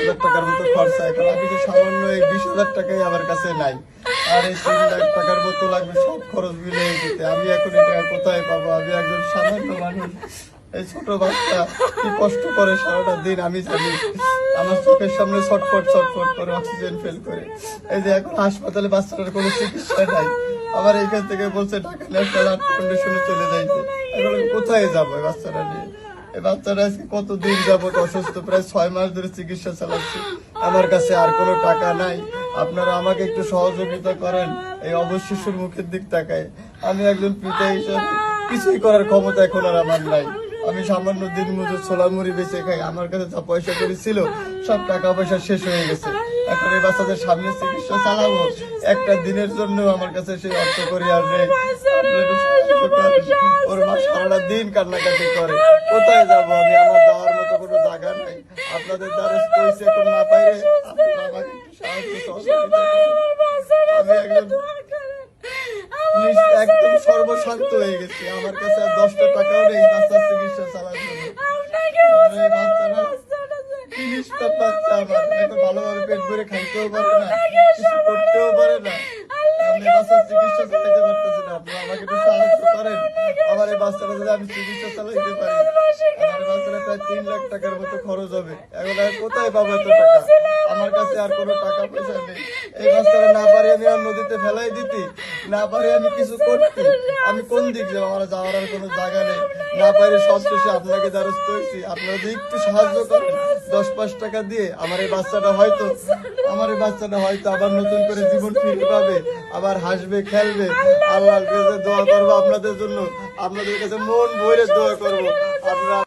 20,000 টাকার মতো খরচা। এখন আমি যে সামান্য এই 20,000 টাকাই আমার কাছে নাই, আর এই 3 লাখ টাকার মতো লাগবে সব খরচ মিলিয়ে দিতে। আমি এখন এই টাকা কোথায় পাবো? আমি একজন সামান্য মানুষ, এই ছোট বাচ্চা কি কষ্ট করে সারাটা দিন আমি জানি। আমার চোখের সামনে ছটফট ছটফট করে অক্সিজেন ফেল করে। এই যে এখন হাসপাতালে বাচ্চাটার কোনো চিকিৎসা নাই, আবার এইখান থেকে বলছে ঢাকা ন্যাশনাল হার্ট ফাউন্ডেশনে চলে যাইতে। এখন আমি কোথায় যাবো এই বাচ্চাটা নিয়ে? এই বাচ্চাটা আজকে কতদিন যাবত অসুস্থ, প্রায় 6 মাস ধরে চিকিৎসা চালাচ্ছে। আমার কাছে আর কোনো টাকা নাই। আপনারা আমাকে একটু সহযোগিতা করেন। এই অবশ শিশুর মুখের দিক তাকায় আমি একজন পিতা হিসাবে কিছুই করার ক্ষমতা এখন আর আমার নাই। আমি সামান্য দিন মজুর ছোলা মুড়ি বেঁচে খাই। আমার কাছে যা পয়সা করি ছিল সব টাকা পয়সা শেষ হয়ে গেছে। এখন এই বাচ্চাদের সামনে চিকিৎসা চালাবো, একটা দিনের জন্য আমার কাছে সেই অর্থ করি আর নেই। ওর মা সারাটা দিন কান্নাকাটি করে। কোথায় যাবো আমি? আমার যাওয়ার মতো কোনো জায়গা নাই। আপনাদের দ্বারস্থ হয়েছে, এখন না পাইলে আপনারা আমাকে একটু সাহায্য সহযোগিতা করুন। আমি একদম সর্বশান্ত হয়ে গেছি। আমার কাছে আর 10টা টাকাও নেই বাচ্চার চিকিৎসা চালার জন্য। বাচ্চা আমার এখন ভালোভাবে পেট ভরে খাইতেও পারে না, কিছু করতেও পারে না। আমি বাচ্চার চিকিৎসা চালাইতে পারতেছি না। আপনারা আমাকে একটু সাহায্য করেন। আমার এই বাচ্চাটা যদি আমি চিকিৎসা চালাইতে পারি, আমার বাচ্চাটা প্রায় 3 লাখ টাকার মতো খরচ হবে। এখন আমি কোথায় পাবো এত টাকা? আমার কাছে আর কোনো টাকা পয়সা নেই। এই বাচ্চাটা না পারি আমি আর নদীতে ফেলাই দিতে, না পারি আমি কিছু করতে। আমি কোন দিক যাবো? আমার যাওয়ার আর কোনো জায়গা নেই। না পারি সব শেষে আপনাকে দ্বারস্থ হয়েছি। আপনারা যদি একটু সাহায্য করেন 10-5 টাকা দিয়ে, আমার এই বাচ্চাটা হয়তো আবার নতুন করে জীবন ফিরে পাবে, আবার হাসবে খেলবে। আল্লাহর কাছে দোয়া করবো আপনাদের জন্য, আপনাদের কাছে মন ভরে দোয়া করবো। আপনারা